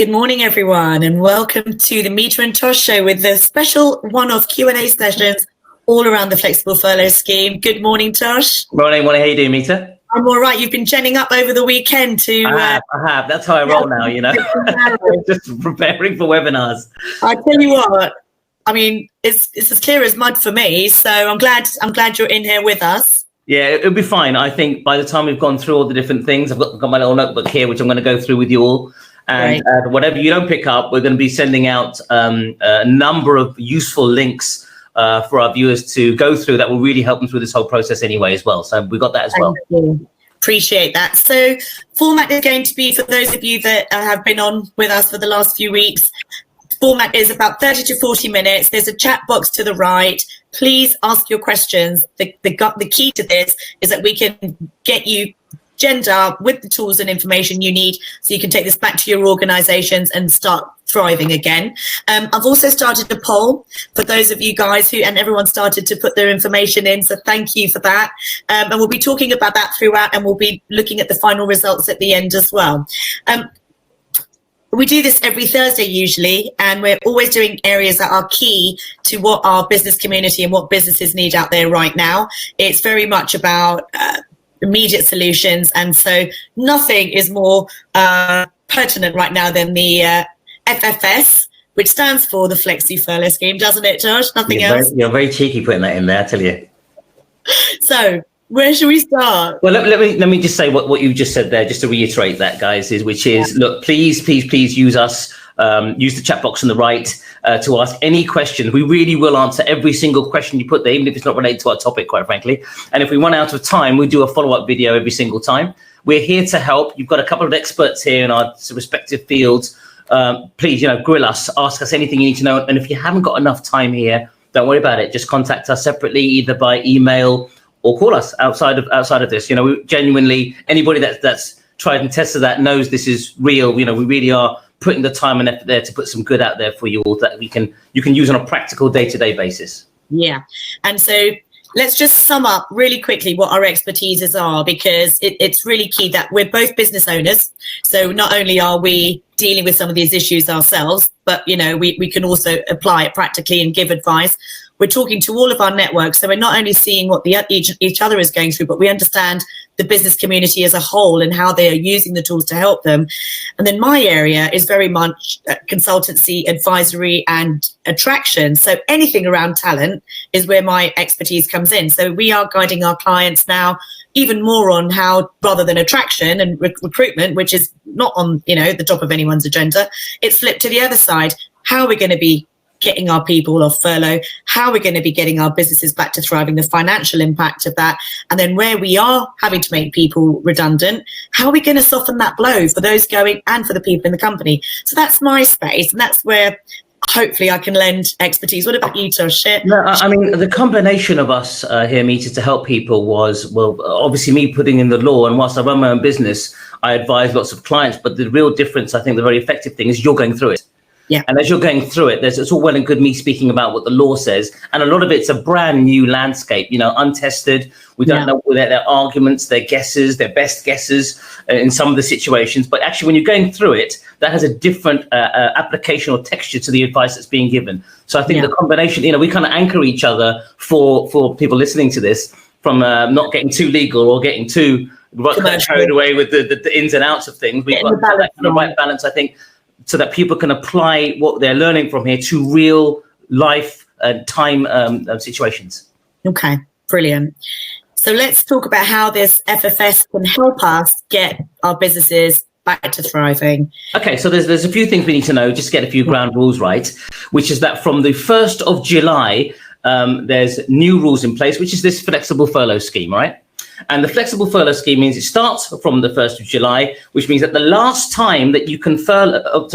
Good morning, everyone, and welcome to the Meeta and Tosh show with the special one-off Q&A sessions all around the flexible furlough scheme. Good morning, Tosh. Morning. How you doing, Meeta? I'm all right. You've been genning up over the weekend to... I have. That's how I roll now, you know. Just preparing for webinars. I tell you what, I mean, it's as clear as mud for me. So I'm glad you're in here with us. Yeah, it'll be fine. I think by the time we've gone through all the different things, I've got my little notebook here, which I'm going to go through with you all. And whatever you don't pick up, we're going to be sending out a number of useful links for our viewers to go through that will really help them through this whole process anyway as well. So we got that as well. Thank you. Appreciate that. So format is going to be, for those of you that have been on with us for the last few weeks, format is about 30 to 40 minutes. There's a chat box to the right. Please ask your questions. The key to this is that we can get you gender with the tools and information you need so you can take this back to your organizations and start thriving again. I've also started a poll for those of you guys and everyone started to put their information in, so thank you for that. And we'll be talking about that throughout, and we'll be looking at the final results at the end as well. We do this every Thursday usually, and we're always doing areas that are key to what our business community and what businesses need out there right now. It's very much about immediate solutions, and so nothing is more pertinent right now than the FFS, which stands for the Flexi Furlough Scheme, doesn't it, Josh? Nothing else. You're very cheeky putting that in there, I tell you. So where should we start? Well, let me just say what you just said there, just to reiterate that, guys, which is look, please use us. Use the chat box on the right to ask any questions. We really will answer every single question you put there, even if it's not related to our topic, quite frankly. And if we run out of time, we do a follow-up video every single time. We're here to help. You've got a couple of experts here in our respective fields. Please, grill us, ask us anything you need to know. And if you haven't got enough time here, don't worry about it. Just contact us separately, either by email or call us outside of this. We genuinely, anybody that's tried and tested that knows this is real. We really are putting the time and effort there to put some good out there for you all that you can use on a practical day-to-day basis. Yeah. And so let's just sum up really quickly what our expertises are, because it's really key that we're both business owners. So not only are we dealing with some of these issues ourselves, but we can also apply it practically and give advice. We're talking to all of our networks, so we're not only seeing what each other is going through, but we understand the business community as a whole and how they are using the tools to help them. And then my area is very much consultancy, advisory, and attraction. So anything around talent is where my expertise comes in. So we are guiding our clients now even more on how, rather than attraction and recruitment, which is not on the top of anyone's agenda, it's flipped to the other side. How are we going to be getting our people off furlough, how we're going to be getting our businesses back to thriving, the financial impact of that, and then where we are having to make people redundant, how are we going to soften that blow for those going and for the people in the company? So that's my space, and that's where hopefully I can lend expertise. What about you, Tosh? No, I mean, the combination of us here, Meeta, to help people was, well, obviously me putting in the law, and whilst I run my own business, I advise lots of clients, but the real difference, I think the very effective thing is you're going through it. Yeah. And as you're going through it, it's all well and good me speaking about what the law says. And a lot of it's a brand new landscape, untested. We don't know their arguments, their guesses, their best guesses in some of the situations. But actually, when you're going through it, that has a different application or texture to the advice that's being given. So I think the combination, we kind of anchor each other for people listening to this from not getting too legal or getting too carried away with the ins and outs of things. We've got that kind of right balance, I think, so that people can apply what they're learning from here to real life time situations. Okay, brilliant. So let's talk about how this FFS can help us get our businesses back to thriving. Okay, so there's a few things we need to know, just to get a few ground rules right, which is that from the 1st of July, there's new rules in place, which is this flexible furlough scheme, right? And the flexible furlough scheme means it starts from the 1st of July, which means that the last time that you can furlough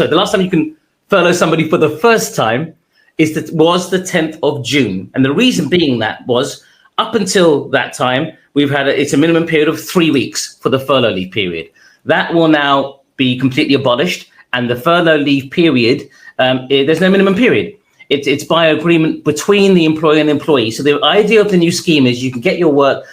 somebody for the first time was the 10th of June. And the reason being that was up until that time, it's a minimum period of 3 weeks for the furlough leave period. That will now be completely abolished. And the furlough leave period, there's no minimum period. It's by agreement between the employer and the employee. So the idea of the new scheme is you can get your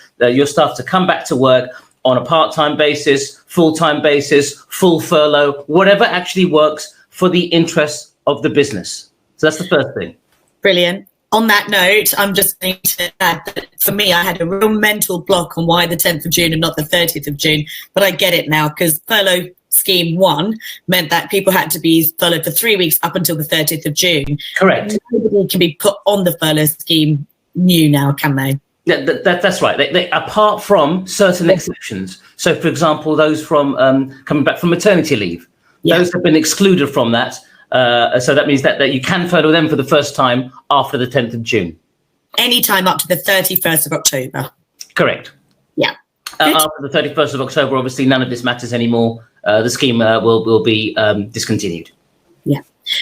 staff to come back to work on a part-time basis, full-time basis, full furlough, whatever actually works for the interests of the business. So that's the first thing. Brilliant. On that note, I'm just going to add that for me, I had a real mental block on why the 10th of June and not the 30th of June. But I get it now, because furlough scheme 1 meant that people had to be furloughed for 3 weeks up until the 30th of June. Correct. Nobody can be put on the furlough scheme new now, can they? Yeah, that's right. They, apart from certain exceptions. So, for example, those from coming back from maternity leave, those have been excluded from that. So that means that you can furlough them for the first time after the 10th of June. Any time up to the 31st of October. Correct. Yeah. After the 31st of October, obviously, none of this matters anymore. The scheme will be discontinued. Yeah.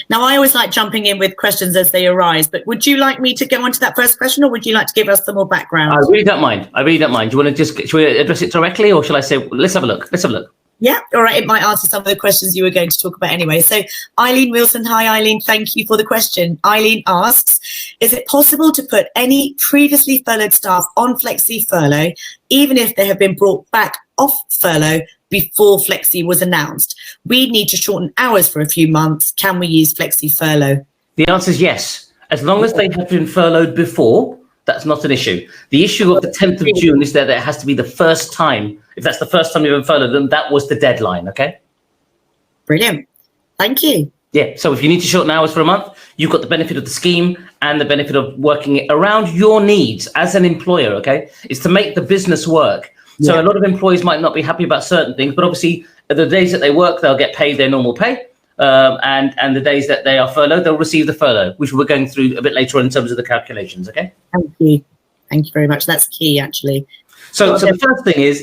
Now, I always like jumping in with questions as they arise, but would you like me to go on to that first question, or would you like to give us some more background? I really don't mind. Do you want to should we address it directly, or shall I say, let's have a look? Yeah, all right. It might answer some of the questions you were going to talk about anyway. So Eileen Wilson, hi Eileen, thank you for the question. Eileen asks, is it possible to put any previously furloughed staff on Flexi Furlough, even if they have been brought back off furlough before Flexi was announced? We need to shorten hours for a few months. Can we use Flexi Furlough? The answer is yes. As long as they have been furloughed before, that's not an issue. The issue of the 10th of June is that it has to be the first time. If that's the first time you've ever furloughed them, that was the deadline, okay? Brilliant. Thank you. Yeah, so if you need to shorten hours for a month, you've got the benefit of the scheme and the benefit of working it around your needs as an employer, okay? It's to make the business work. So a lot of employees might not be happy about certain things, but obviously the days that they work, they'll get paid their normal pay. And the days that they are furloughed, they'll receive the furlough, which we're going through a bit later on in terms of the calculations, okay? Thank you. Thank you very much. That's key, actually. So the first thing is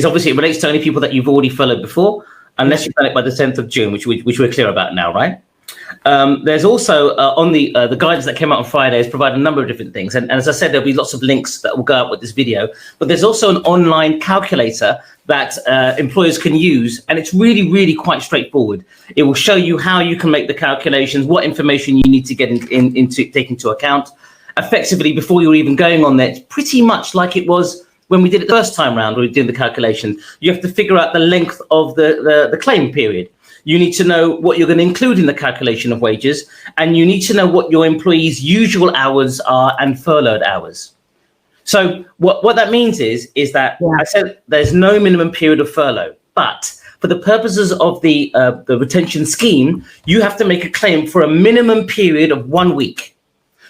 obviously it relates to only people that you've already furloughed before, unless you've done it by the 10th of June, which we're clear about now, right? There's also on the guidance that came out on Friday has provided a number of different things. And as I said, there'll be lots of links that will go out with this video. But there's also an online calculator that employers can use. And it's really, really quite straightforward. It will show you how you can make the calculations, what information you need to get take into account. Effectively, before you're even going on there, it's pretty much like it was when we did it the first time round, when we did the calculation. You have to figure out the length of the claim period. You need to know what you're going to include in the calculation of wages, and you need to know what your employees' usual hours are and furloughed hours. So what that means is that I said there's no minimum period of furlough, but for the purposes of the retention scheme, you have to make a claim for a minimum period of 1 week.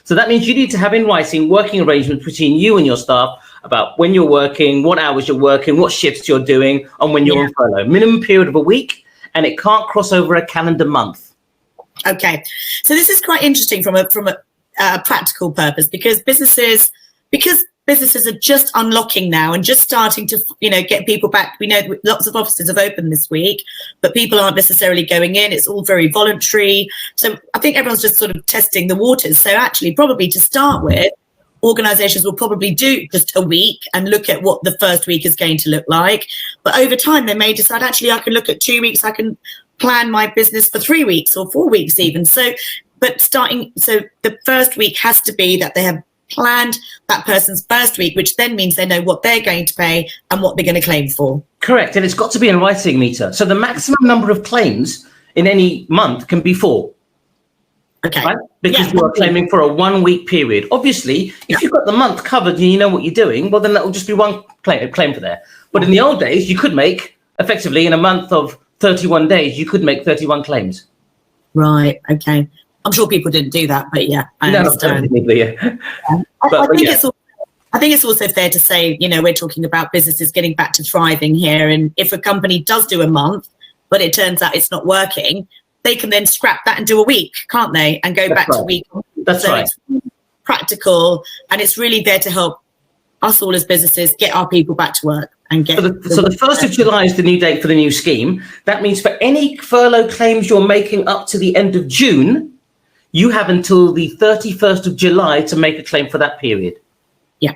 So that means you need to have in writing working arrangements between you and your staff about when you're working, what hours you're working, what shifts you're doing, and when you're on furlough. Minimum period of a week. And it can't cross over a calendar month. Okay, so this is quite interesting from a practical purpose, because businesses are just unlocking now and just starting to get people back. We know lots of offices have opened this week, but people aren't necessarily going in. It's all very voluntary. So I think everyone's just sort of testing the waters. So actually, probably to start with, organizations will probably do just a week and look at what the first week is going to look like. But over time, they may decide, actually, I can look at 2 weeks. I can plan my business for 3 weeks or 4 weeks even. So the first week has to be that they have planned that person's first week, which then means they know what they're going to pay and what they're going to claim for. Correct. And it's got to be in writing, Meeta. So the maximum number of claims in any month can be 4. Okay. Right? Because you are claiming for a 1 week period. Obviously, if you've got the month covered and you know what you're doing, well, then that will just be one claim for there. But in the old days, you could make, effectively, in a month of 31 days, you could make 31 claims. Right. Okay. I'm sure people didn't do that, but I understand. I think it's also fair to say, we're talking about businesses getting back to thriving here. And if a company does do a month, but it turns out it's not working, they can then scrap that and do a week, can't they? And go back to a week. That's right. It's practical, and it's really there to help us all as businesses get our people back to work and get. So the 1st of July is the new date for the new scheme. That means for any furlough claims you're making up to the end of June, you have until the 31st of July to make a claim for that period. Yeah.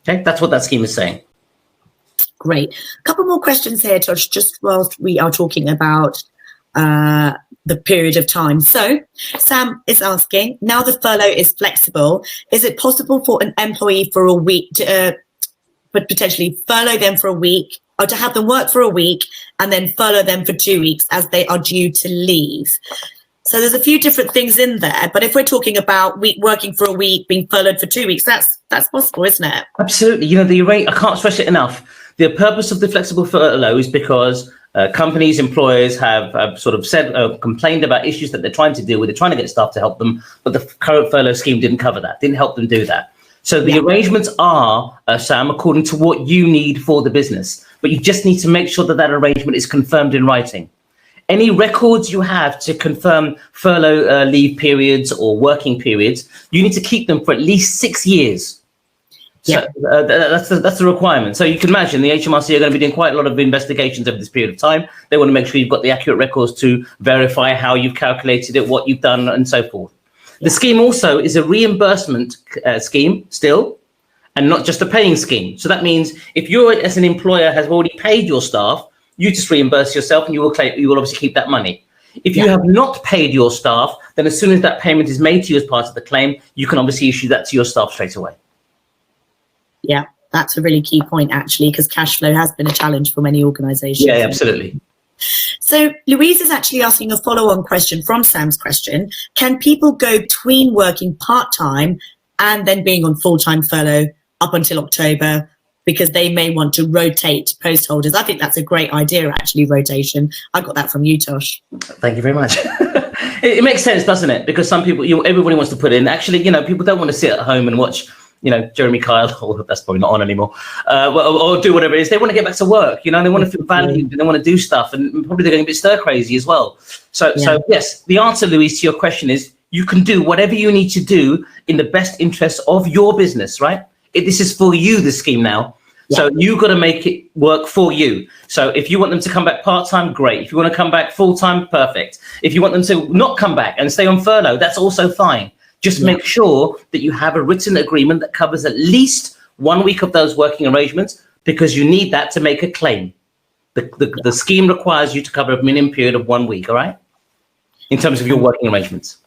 Okay, that's what that scheme is saying. Great. A couple more questions here, Tosh, just whilst we are talking about the period of time. So Sam is asking, now the furlough is flexible, is it possible for an employee for a week to but potentially furlough them for a week or to have them work for a week and then furlough them for 2 weeks as they are due to leave. So there's a few different things in there, but if we're talking about working for a week, being furloughed for 2 weeks, that's possible, isn't it? Absolutely. You know, the rate, I can't stress it enough. The purpose of the flexible furlough is because companies, employers have sort of said, complained about issues that they're trying to deal with. They're trying to get staff to help them, but the current furlough scheme didn't cover that, didn't help them do that. So the arrangements are, Sam, according to what you need for the business, but you just need to make sure that that arrangement is confirmed in writing. Any records you have to confirm furlough leave periods or working periods, you need to keep them for at least 6 years. So that's the requirement. So you can imagine the HMRC are going to be doing quite a lot of investigations over this period of time. They want to make sure you've got the accurate records to verify how you've calculated it, what you've done, and so forth. The scheme also is a reimbursement scheme still, and not just a paying scheme. So that means if you as an employer has already paid your staff, you just reimburse yourself and you will obviously keep that money. If you have not paid your staff, then as soon as that payment is made to you as part of the claim, you can obviously issue that to your staff straight away. Yeah, that's a really key point, actually, because cash flow has been a challenge for many organisations. Yeah, absolutely. So Louise is actually asking a follow-on question from Sam's question. Can people go between working part-time and then being on full-time furlough up until October, because they may want to rotate post holders? I think that's a great idea, actually, rotation. I got that from you, Tosh. Thank you very much. It makes sense, doesn't it? Because some people, everybody wants to put in. Actually, people don't want to sit at home and watch, Jeremy Kyle, or that's probably not on anymore, or do whatever it is. They want to get back to work. They want to feel valued, and they want to do stuff, and probably they're going a bit stir crazy as well. So yes, the answer, Louise, to your question is you can do whatever you need to do in the best interest of your business, right? This is for you, the scheme now. So you've got to make it work for you. So if you want them to come back part-time, great. If you want to come back full-time, perfect. If you want them to not come back and stay on furlough, that's also fine. Just make sure that you have a written agreement that covers at least 1 week of those working arrangements, because you need that to make a claim. The scheme requires you to cover a minimum period of 1 week, all right? In terms of your working arrangements.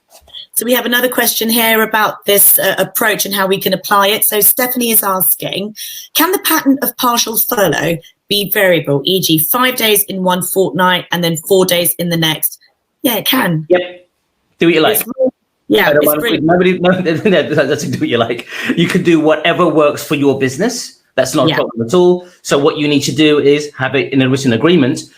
So we have another question here about this approach and how we can apply it. So Stephanie is asking, can the pattern of partial furlough be variable, e.g. 5 days in one fortnight and then 4 days in the next? Yeah, it can. Yep. Do what you like. That's do what you like. You can do whatever works for your business. That's not a problem at all. So what you need to do is have it in a written agreement.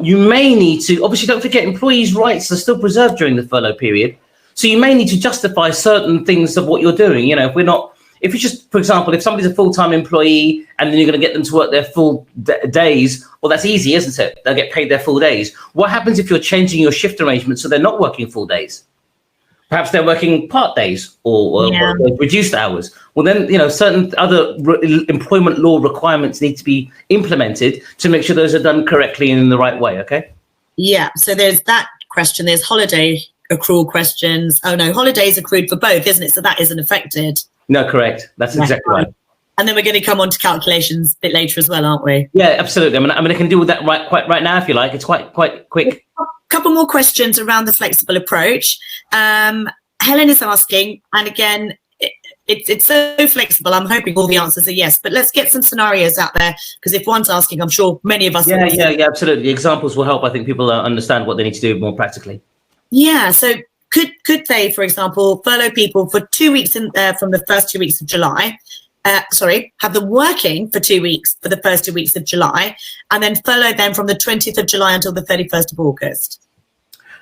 You may need to, obviously don't forget, employees' rights are still preserved during the furlough period. So you may need to justify certain things of what you're doing. If you just, for example, if somebody's a full-time employee and then you're going to get them to work their full days, well, that's easy, isn't it? They'll get paid their full days. What happens if you're changing your shift arrangement so they're not working full days? Perhaps they're working part days or reduced hours. Well, then, certain other employment law requirements need to be implemented to make sure those are done correctly and in the right way, okay? Yeah, so there's that question. There's holiday accrual questions. Oh no, holidays accrued for both, isn't it? So that isn't affected. No, correct. That's exactly right. And then we're going to come on to calculations a bit later as well, aren't we? Yeah, absolutely. I can deal with that right now if you like. It's quite quick. A couple more questions around the flexible approach. Helen is asking, and again, it's so flexible. I'm hoping all the answers are yes, but let's get some scenarios out there, because if one's asking, I'm sure many of us. Yeah, absolutely. Examples will help. I think people understand what they need to do more practically. Yeah. So could they, for example, furlough people for 2 weeks from the first 2 weeks of July? Have them working for 2 weeks for the first 2 weeks of July, and then furlough them from the 20th of July until the 31st of August?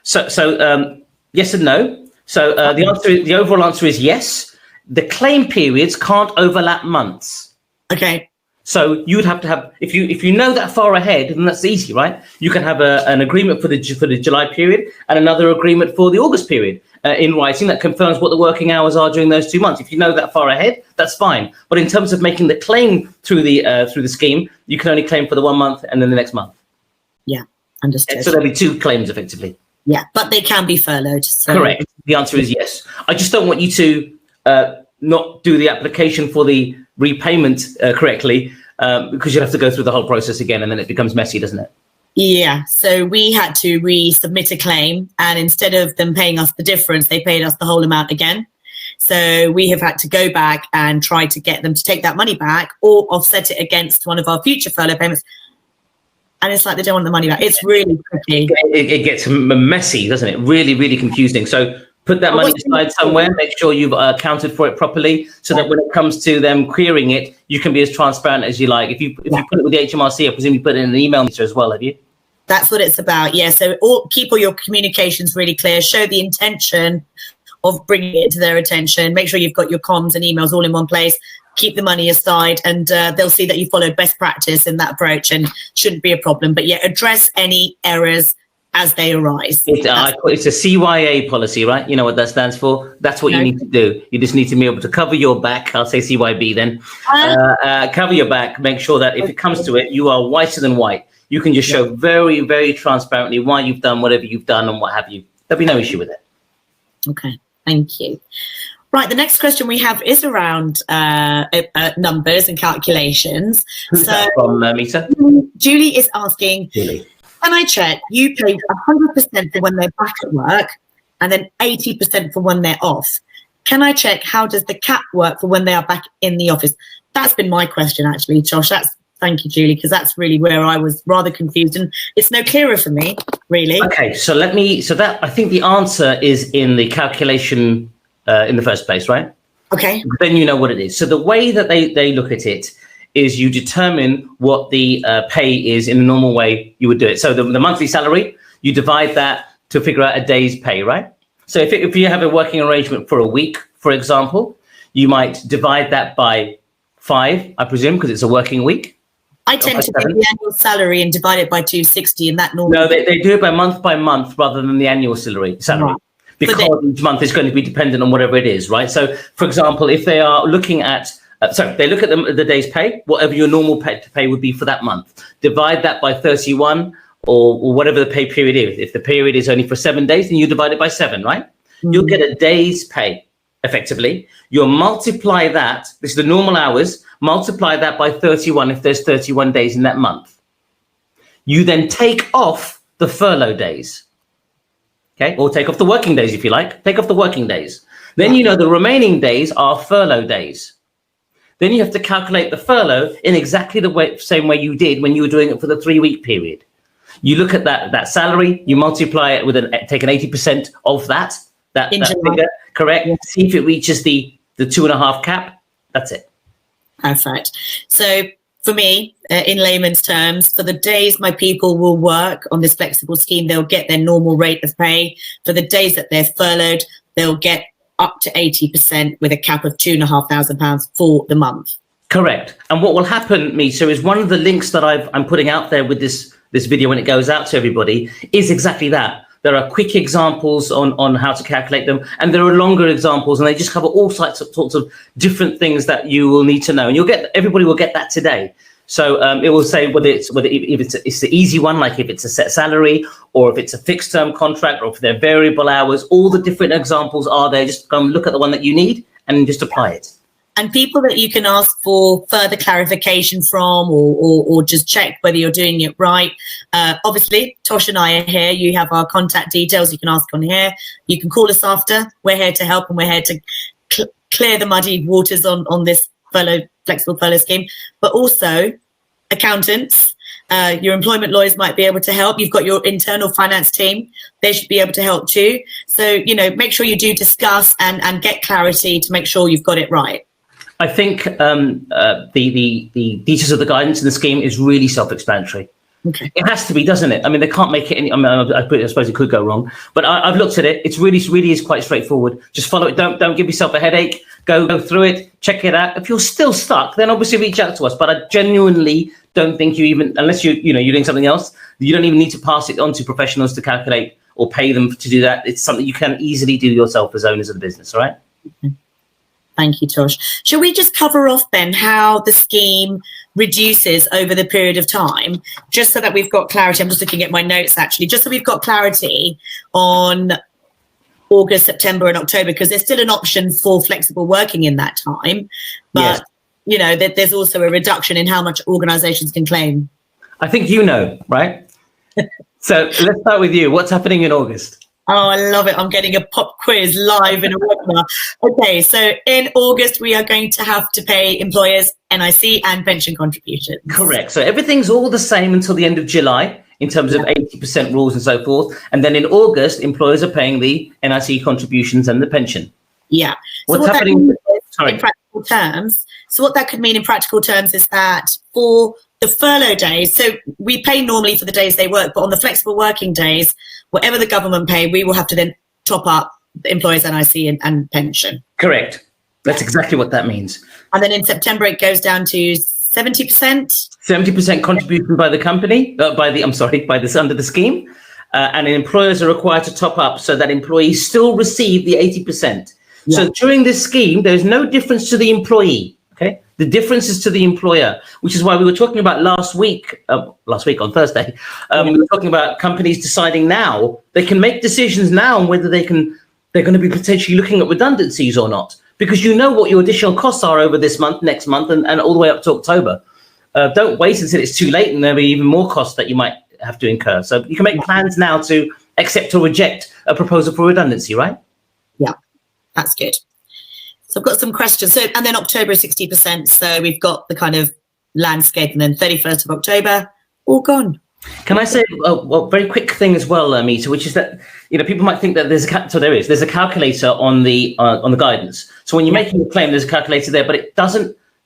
So yes and no. So the overall answer is yes. The claim periods can't overlap months. Okay. So you would have to have, if you know that far ahead, then that's easy, right? You can have an agreement for the July period and another agreement for the August period in writing that confirms what the working hours are during those 2 months. If you know that far ahead, that's fine. But in terms of making the claim through the scheme, you can only claim for the 1 month and then the next month. Yeah, understood. So there'll be two claims effectively. Yeah, but they can be furloughed. So. Correct. The answer is yes. I just don't want you to not do the application for the repayment correctly, because you'll have to go through the whole process again, and then it becomes messy, doesn't it? Yeah. So we had to resubmit a claim, and instead of them paying us the difference, they paid us the whole amount again. So we have had to go back and try to get them to take that money back or offset it against one of our future furlough payments. and it's like they don't want the money back. It's really tricky. It gets messy, doesn't it? Really, really confusing. So put that money aside somewhere, make sure you've accounted for it properly, so that when it comes to them querying it, you can be as transparent as you like. If you put it with the HMRC, I presume you put it in an email meter as well, have you? That's what it's about, yeah. So keep all your communications really clear, show the intention of bringing it to their attention, make sure you've got your comms and emails all in one place, keep the money aside, and they'll see that you followed best practice in that approach and shouldn't be a problem. But yeah, address any errors as they arise. It's a CYA policy, right? You know what that stands for? That's what you need to do. You just need to be able to cover your back. I'll say CYB then. Cover your back, make sure that if it comes to it, you are whiter than white. You can just show very, very transparently why you've done whatever you've done and what have you. There'll be no issue with it. Okay, thank you. Right, the next question we have is around numbers and calculations. Who's that from, Meeta? Julie is asking, can I check you paid 100% for when they're back at work and then 80% for when they're off? Can I check how does the cap work for when they are back in the office? That's been my question, actually, Josh. Thank you, Julie, because that's really where I was rather confused, and it's no clearer for me, really. Okay, so I think the answer is in the calculation in the first place, right? Okay. Then you know what it is. So the way that they look at it is you determine what the pay is in the normal way you would do it. So the monthly salary, you divide that to figure out a day's pay, right? So if you have a working arrangement for a week, for example, you might divide that by 5, I presume, because it's a working week. I tend to take the annual salary and divide it by 260, and that normally... No, they do it by month rather than the annual salary. Right. Because each month is going to be dependent on whatever it is, right? So, for example, if they are looking at... they look at the day's pay, whatever your normal pay would be for that month. Divide that by 31 or whatever the pay period is. If the period is only for 7 days, then you divide it by 7, right? Mm-hmm. You'll get a day's pay, effectively. You'll multiply that, this is the normal hours, multiply that by 31 if there's 31 days in that month. You then take off the furlough days, okay? Or take off the working days if you like, take off the working days. Then you know the remaining days are furlough days. Then you have to calculate the furlough in exactly the same way you did when you were doing it for the 3-week period. You look at that salary, you multiply it with take an 80% of that figure, correct? Yeah. See if it reaches the 2.5 cap. That's it. Perfect. So for me, in layman's terms, for the days my people will work on this flexible scheme, they'll get their normal rate of pay. For the days that they're furloughed, they'll get up to 80% with a cap of £2,500 for the month. Correct. And what will happen, Meeta, is one of the links that I'm putting out there with this video when it goes out to everybody is exactly that. There are quick examples on how to calculate them, and there are longer examples, and they just cover all sorts of different things that you will need to know. And everybody will get that today. So it will say whether it's the easy one, like if it's a set salary, or if it's a fixed term contract, or if they're variable hours. All the different examples are there. Just go and look at the one that you need and just apply it. And people that you can ask for further clarification from, or just check whether you're doing it right. Obviously, Tosh and I are here. You have our contact details. You can ask on here. You can call us after. We're here to help, and we're here to clear the muddy waters on this flexible furlough scheme. But also, accountants, your employment lawyers might be able to help. You've got your internal finance team. They should be able to help too. So, make sure you do discuss and get clarity to make sure you've got it right. I think the details of the guidance in the scheme is really self-explanatory. Okay. It has to be, doesn't it? I mean, they can't make it any. I suppose it could go wrong, but I've looked at it. It's really is quite straightforward. Just follow it. Don't give yourself a headache. Go through it. Check it out. If you're still stuck, then obviously reach out to us. But I genuinely don't think you even, unless you're doing something else, you don't even need to pass it on to professionals to calculate or pay them to do that. It's something you can easily do yourself as owners of the business. All right. Mm-hmm. Thank you, Tosh. Shall we just cover off then how the scheme reduces over the period of time, just so that we've got clarity? I'm just looking at my notes, actually, just so we've got clarity on August, September and October, because there's still an option for flexible working in that time. But, there's also a reduction in how much organisations can claim. I think right? So let's start with you. What's happening in August? Oh, I love it. I'm getting a pop quiz live in a webinar. Okay, so in August, we are going to have to pay employers NIC and pension contributions. Correct. So everything's all the same until the end of July in terms of 80% rules and so forth. And then in August, employers are paying the NIC contributions and the pension. Yeah. What's happening? In practical terms, so what that could mean in practical terms is that for the furlough days, so we pay normally for the days they work, but on the flexible working days, whatever the government pay, we will have to then top up the employers' NIC and pension. Correct. That's exactly what that means. And then in September, it goes down to 70%. 70% contribution by the company, under the scheme. And employers are required to top up so that employees still receive the 80%. Yeah. So during this scheme, there's no difference to the employee. Okay, the difference is to the employer, which is why we were talking about last week on Thursday. We were talking about companies deciding now they can make decisions now on whether they're going to be potentially looking at redundancies or not, because you know what your additional costs are over this month, next month, and all the way up to October. Don't wait until it's too late and there'll be even more costs that you might have to incur. So you can make plans now to accept or reject a proposal for redundancy, right? Yeah, that's good. So I've got some questions. So, and then October is 60%. So we've got the kind of landscape, and then 31st of October, all gone. Can I say a very quick thing as well, Meeta, which is that people might think that there's a calculator on the guidance. So when you're making a claim, there's a calculator there, but it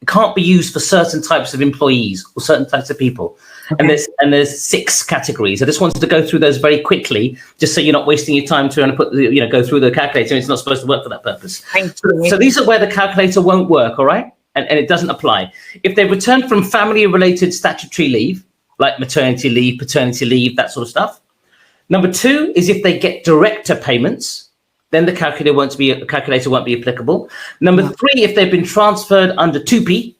can't be used for certain types of employees or certain types of people. Okay. And there's 6 categories. I just wanted to go through those very quickly, just so you're not wasting your time trying to go through the calculator. It's not supposed to work for that purpose. So these are where the calculator won't work, all right? And it doesn't apply. If they return from family-related statutory leave, like maternity leave, paternity leave, that sort of stuff. Number 2 is if they get director payments, then the calculator won't be applicable. Number 3, if they've been transferred under 2P,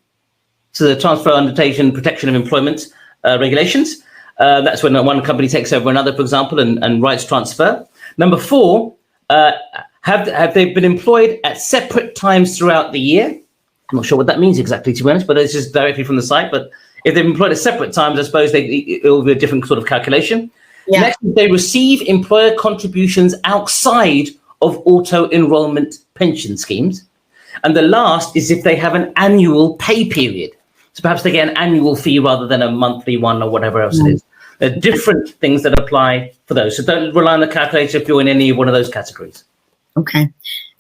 so the Transfer Undertaking Protection of Employment regulations. That's when one company takes over another, for example, and rights transfer. Number 4, have they been employed at separate times throughout the year? I'm not sure what that means exactly, to be honest, but it's just directly from the site. But if they've been employed at separate times, I suppose it will be a different sort of calculation. Yeah. Next, they receive employer contributions outside of auto-enrollment pension schemes. And the last is if they have an annual pay period. So perhaps they get an annual fee rather than a monthly one or whatever else it is. There are different things that apply for those. So don't rely on the calculator if you're in any one of those categories. Okay,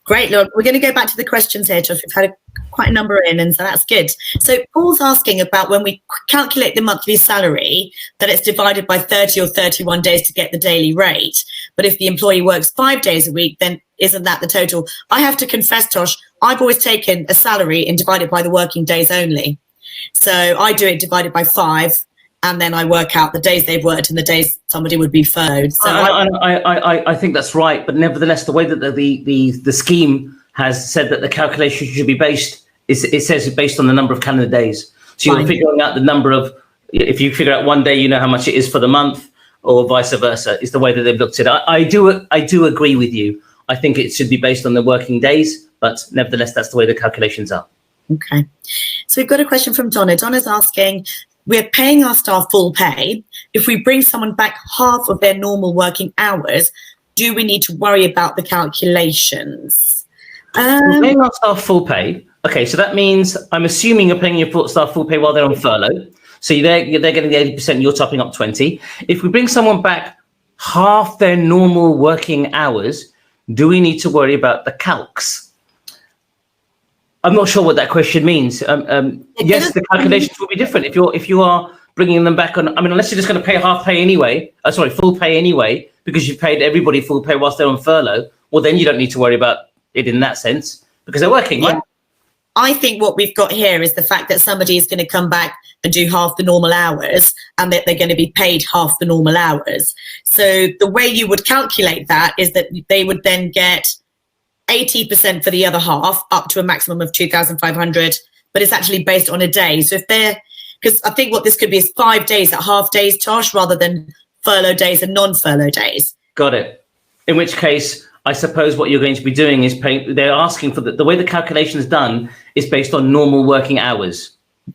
great. Look, we're going to go back to the questions here, Josh. We've had quite a number in, and so that's good. So Paul's asking about when we calculate the monthly salary, that it's divided by 30 or 31 days to get the daily rate. But if the employee works 5 days a week, then isn't that the total? I have to confess, Tosh, I've always taken a salary and divided by the working days only. So I do it divided by 5, and then I work out the days they've worked and the days somebody would be furloughed. So I think that's right, but nevertheless, the way that the scheme has said that the calculation should be based, it says it's based on the number of calendar days. So you're figuring out the number of, if you figure out one day, you know how much it is for the month, or vice versa, is the way that they've looked at it. I do agree with you. I think it should be based on the working days, but nevertheless, that's the way the calculations are. Okay. So we've got a question from Donna. Donna's asking, we're paying our staff full pay. If we bring someone back half of their normal working hours, do we need to worry about the calculations? We're paying our staff full pay. Okay, so that means I'm assuming you're paying your staff full pay while they're on furlough. So they're getting the 80%, you're topping up 20. If we bring someone back half their normal working hours, do we need to worry about the calcs? I'm not sure what that question means. Yes, the calculations will be different if you are bringing them back on. I mean, unless you're just going to pay half pay anyway. Full pay anyway, because you've paid everybody full pay whilst they're on furlough. Well, then you don't need to worry about it in that sense because they're working, right? I think what we've got here is the fact that somebody is going to come back and do half the normal hours, and that they're going to be paid half the normal hours. So the way you would calculate that is that they would then get 80% for the other half, up to a maximum of 2,500, but it's actually based on a day. So because I think what this could be is 5 days at half days, Tosh, rather than furlough days and non-furlough days. Got it. In which case, I suppose what you're going to be doing is they're asking for the way the calculation is done is based on normal working hours.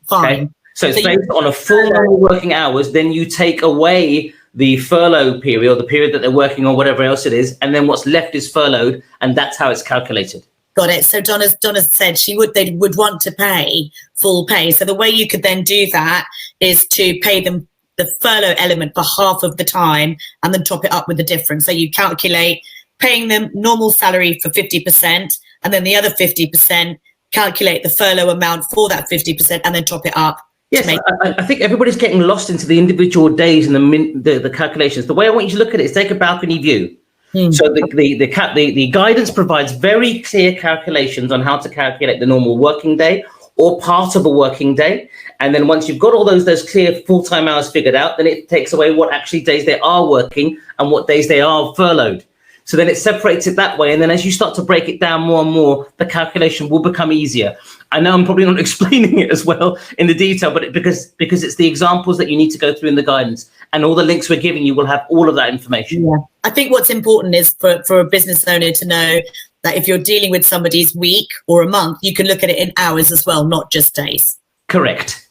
Fine. Okay? So it's based on a full normal working hours, then you take away the furlough period, or the period that they're working on, whatever else it is, and then what's left is furloughed, and that's how it's calculated. Got it. So Donna said they would want to pay full pay. So the way you could then do that is to pay them the furlough element for half of the time and then top it up with the difference. So you calculate paying them normal salary for 50%, and then the other 50%, calculate the furlough amount for that 50% and then top it up. Yes, I think everybody's getting lost into the individual days and the calculations. The way I want you to look at it is take a balcony view. So the guidance provides very clear calculations on how to calculate the normal working day or part of a working day. And then once you've got all those clear full-time hours figured out, then it takes away what actually days they are working and what days they are furloughed. So then it separates it that way. And then as you start to break it down more and more, the calculation will become easier. I know I'm probably not explaining it as well in the detail, but because it's the examples that you need to go through in the guidance, and all the links we're giving you will have all of that information. Yeah. I think what's important is for a business owner to know that if you're dealing with somebody's week or a month, you can look at it in hours as well, not just days. Correct.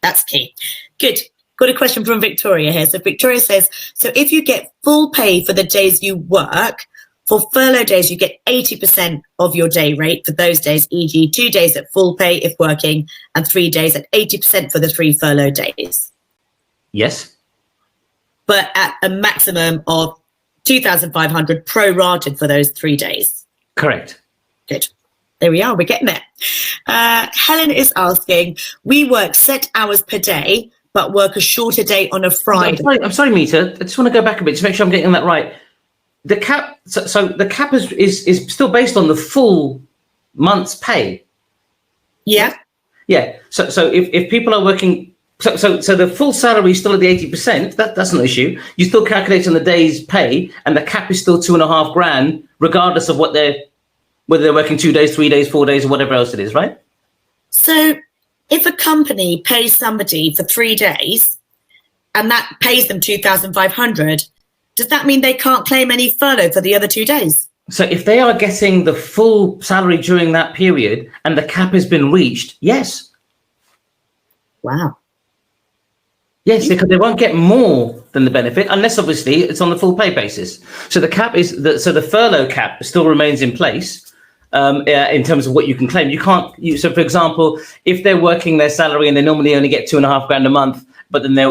That's key. Good. Got a question from Victoria here. So Victoria says, so if you get full pay for the days you work, for furlough days, you get 80% of your day rate for those days, e.g. 2 days at full pay if working and 3 days at 80% for the 3 furlough days. Yes. But at a maximum of 2,500 prorated for those 3 days. Correct. Good. There we are. We're getting there. Helen is asking, we work set hours per day, but work a shorter day on a Friday. I'm sorry, Meeta. I just want to go back a bit to make sure I'm getting that right. The cap, so the cap is still based on the full month's pay. Yeah. Yeah. So if people are working, so the full salary is still at the 80%. That's not an issue. You still calculate on the day's pay, and the cap is still $2,500, regardless of whether they're working 2 days, 3 days, 4 days, or whatever else it is, right? So if a company pays somebody for 3 days and that pays them 2,500, does that mean they can't claim any furlough for the other 2 days? So if they are getting the full salary during that period and the cap has been reached, yes. Wow. Yes, because they won't get more than the benefit unless obviously it's on the full pay basis. So the cap is the furlough cap still remains in place. In terms of what you can claim, so for example, if they're working their salary and they normally only get $2,500 a month, but then they're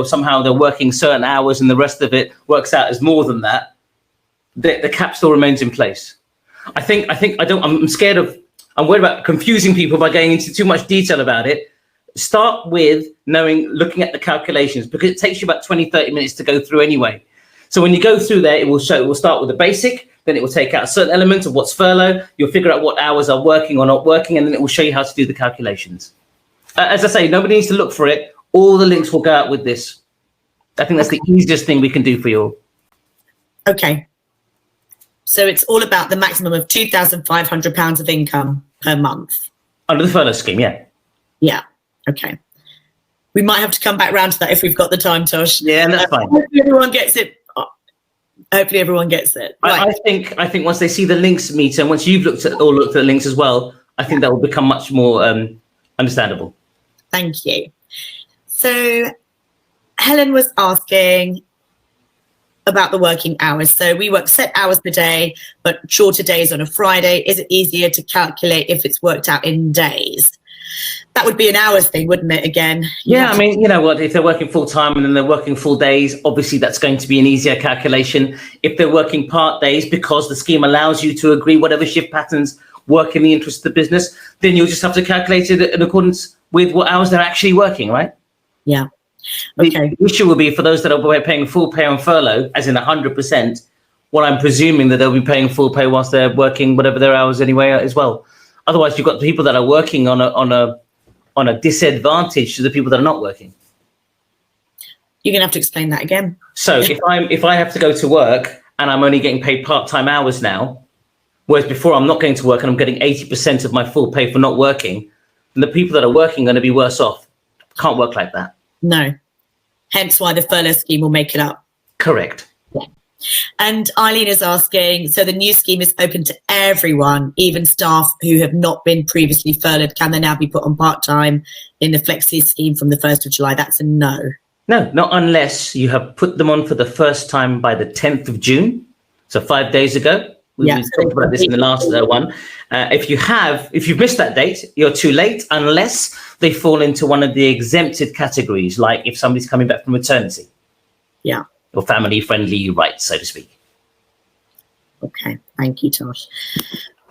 working certain hours and the rest of it works out as more than that, the cap still remains in place. I'm worried about confusing people by going into too much detail about it. Start with looking at the calculations, because it takes you about 20-30 minutes to go through anyway. So when you go through there, it will start with the basic. Then it will take out a certain element of what's furlough. You'll figure out what hours are working or not working, and then it will show you how to do the calculations. As I say, nobody needs to look for it. All the links will go out with this. I think that's the easiest thing we can do for you all. Okay. So it's all about the maximum of £2,500 of income per month. Under the furlough scheme, yeah. Yeah. Okay. We might have to come back round to that if we've got the time, Tosh. Yeah, and that's fine. Hopefully everyone gets it. Right. I think once they see the links, Meeta, and once you've looked at the links as well, I think that will become much more understandable. Thank you. So Helen was asking about the working hours. So we work set hours per day, but shorter days on a Friday. Is it easier to calculate if it's worked out in days? That would be an hours thing, wouldn't it, again? Yeah, I mean, you know what, if they're working full time and then they're working full days, obviously that's going to be an easier calculation. If they're working part days, because the scheme allows you to agree whatever shift patterns work in the interest of the business, then you'll just have to calculate it in accordance with what hours they're actually working, right? Yeah. Okay. The issue will be for those that are paying full pay on furlough, as in 100%, well, I'm presuming that they'll be paying full pay whilst they're working whatever their hours anyway as well. Otherwise, you've got people that are working on a disadvantage to the people that are not working. You're gonna have to explain that again. So if I have to go to work and I'm only getting paid part-time hours now, whereas before I'm not going to work and I'm getting 80% of my full pay for not working, then the people that are working are going to be worse off. Can't work like that. No. Hence why the furlough scheme will make it up. Correct. Yeah. And Eileen is asking, so the new scheme is open to everyone, even staff who have not been previously furloughed. Can they now be put on part-time in the Flexi scheme from the 1st of July? That's a no. No, not unless you have put them on for the first time by the 10th of June. So 5 days ago. We talked about this in the last one. If you've missed that date, you're too late, unless they fall into one of the exempted categories, like if somebody's coming back from maternity. Yeah. Or family friendly rights, so to speak. Okay, thank you, Tosh.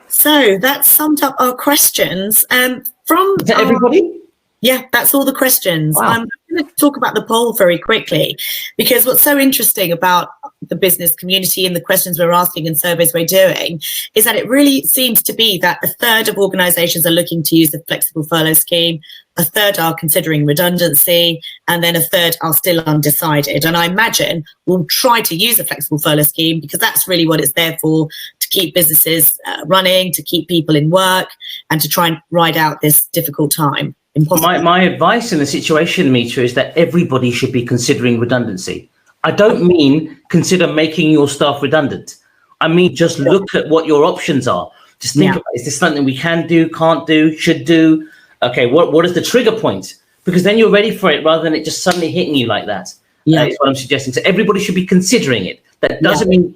So that summed up our questions. Is that everybody? Yeah, that's all the questions. Wow. I'm going to talk about the poll very quickly, because what's so interesting about the business community and the questions we're asking and surveys we're doing is that it really seems to be that a third of organisations are looking to use the flexible furlough scheme, a third are considering redundancy, and then a third are still undecided. And I imagine we'll try to use the flexible furlough scheme because that's really what it's there for, to keep businesses running, to keep people in work, and to try and ride out this difficult time. My advice in the situation, Meeta, is that everybody should be considering redundancy. I don't mean consider making your staff redundant. I mean, just look at what your options are. Just think about, is this something we can do, can't do, should do? Okay, what is the trigger point? Because then you're ready for it rather than it just suddenly hitting you like that. Yeah. That's what I'm suggesting. So everybody should be considering it. That doesn't mean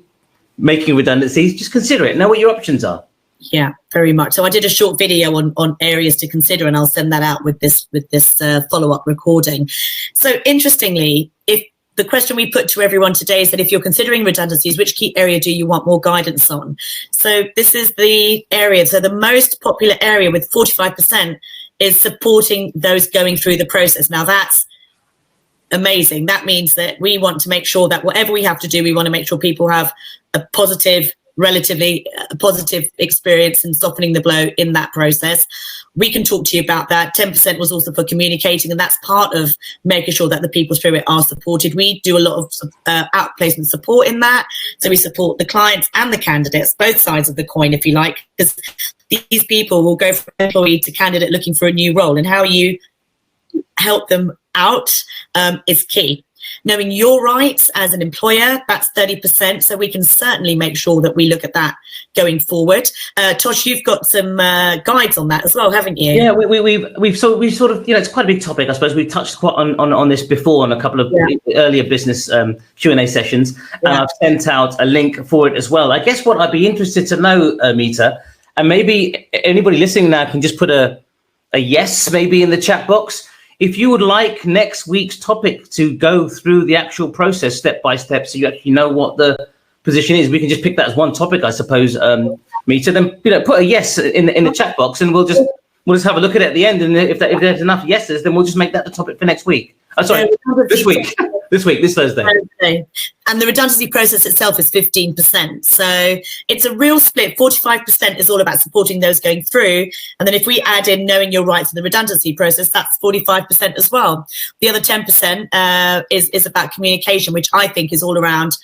making redundancies. Just consider it. Know what your options are. Yeah, very much. So I did a short video on areas to consider, and I'll send that out with this follow-up recording. So interestingly, if the question we put to everyone today is that if you're considering redundancies, which key area do you want more guidance on? So this is the area. So the most popular area with 45% is supporting those going through the process. Now that's amazing. That means that we want to make sure that whatever we have to do, we want to make sure people have a relatively positive experience in softening the blow in that process. We can talk to you about that. 10% was also for communicating, and that's part of making sure that the people through it are supported. We do a lot of outplacement support in that. So we support the clients and the candidates, both sides of the coin, if you like, because these people will go from employee to candidate looking for a new role, and how you help them out is key. Knowing your rights as an employer, that's 30%. So we can certainly make sure that we look at that going forward. Tosh, you've got some guides on that as well, haven't you? Yeah, we've sort of, it's quite a big topic. I suppose we've touched quite on this before on a couple of earlier business Q&A sessions. And I've sent out a link for it as well. I guess what I'd be interested to know, Meeta, and maybe anybody listening now can just put a yes maybe in the chat box. If you would like next week's topic to go through the actual process step by step, so you actually know what the position is, we can just pick that as one topic, I suppose, Meeta. Then put a yes in the chat box, and we'll just have a look at it at the end. And if there's enough yeses, then we'll just make that the topic for next week. This week. This Thursday. And the redundancy process itself is 15%. So it's a real split. 45% is all about supporting those going through. And then if we add in knowing your rights in the redundancy process, that's 45% as well. The other 10% is about communication, which I think is all around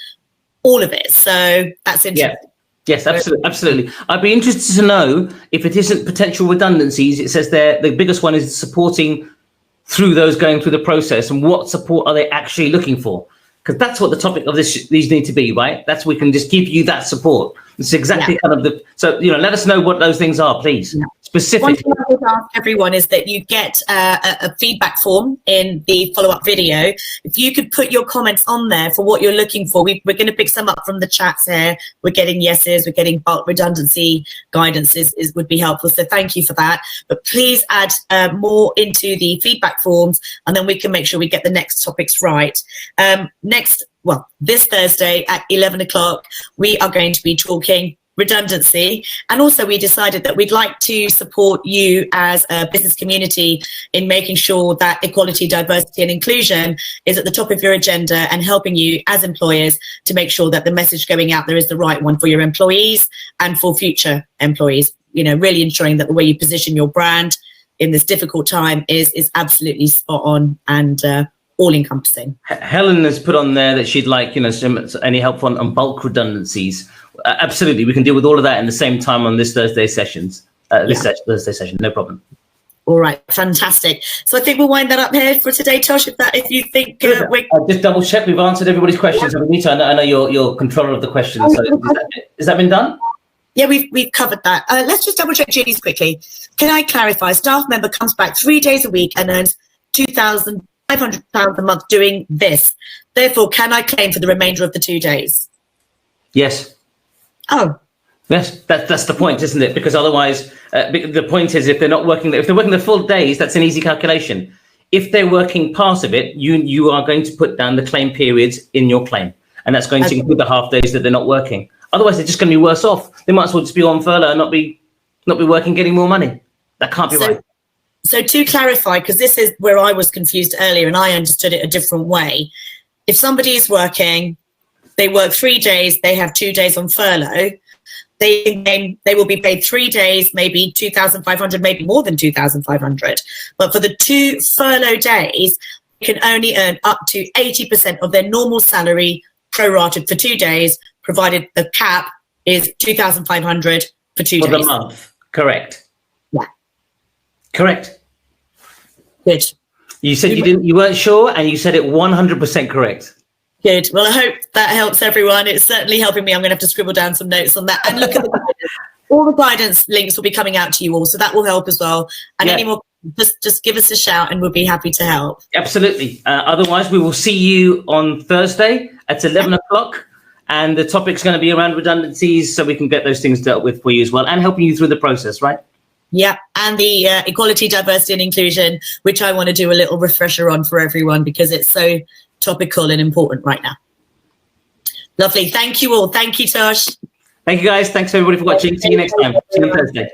all of it. So that's interesting. Yeah. Yes, absolutely. I'd be interested to know if it isn't potential redundancies. It says there the biggest one is supporting through those going through the process, and what support are they actually looking for? Because that's what the topic of these need to be, right? That's we can just give you that support. It's exactly kind of so let us know what those things are, please. Specifically. One thing I would ask everyone is that you get a feedback form in the follow-up video. If you could put your comments on there for what you're looking for, we're going to pick some up from the chats here. We're getting yeses, we're getting bulk redundancy guidance would be helpful. So thank you for that. But please add more into the feedback forms, and then we can make sure we get the next topics right. This Thursday at 11 o'clock, we are going to be talking redundancy, and also we decided that we'd like to support you as a business community in making sure that equality, diversity and inclusion is at the top of your agenda, and helping you as employers to make sure that the message going out there is the right one for your employees and for future employees. Really ensuring that the way you position your brand in this difficult time is absolutely spot on and all-encompassing. Helen has put on there that she'd like, any help on bulk redundancies. Absolutely, we can deal with all of that in the same time on this Thursday sessions. Thursday session, no problem. All right, fantastic. So I think we'll wind that up here for today, Tosh. If you think I'll just double check we've answered everybody's questions. Meeta, I know you're controller of the questions. So has that been done? Yeah, we've covered that. Let's just double check Julie's quickly. Can I clarify? Staff member comes back 3 days a week and earns £2,000 £500 a month doing this. Therefore, can I claim for the remainder of the 2 days? Yes. Oh. Yes, that's the point, isn't it? Because otherwise, the point is, if they're working the full days, that's an easy calculation. If they're working part of it, you are going to put down the claim periods in your claim, and that's going to include the half days that they're not working. Otherwise, they're just going to be worse off. They might as well just be on furlough and not be working, getting more money. That can't be right. So to clarify, because this is where I was confused earlier, and I understood it a different way. If somebody is working, they work 3 days, they have 2 days on furlough. They will be paid 3 days, maybe 2,500, maybe more than 2,500. But for the 2 furlough days, they can only earn up to 80% of their normal salary prorated for 2 days, provided the cap is 2,500 for 2 days. For the month, correct. Yeah. Correct. Good. You said you weren't sure, and you said it 100% correct. Good. Well, I hope that helps everyone. It's certainly helping me. I'm going to have to scribble down some notes on that. And look at the guidance. All the guidance links will be coming out to you all, so that will help as well. And any more, just give us a shout and we'll be happy to help. Absolutely. Otherwise, we will see you on Thursday at 11 o'clock. And the topic's going to be around redundancies, so we can get those things dealt with for you as well, and helping you through the process, right? Yeah, and the equality, diversity and inclusion, which I want to do a little refresher on for everyone because it's so topical and important right now. Lovely. Thank you all. Thank you, Tosh. Thank you, guys. Thanks, everybody, for watching. See you next time. See you on Thursday.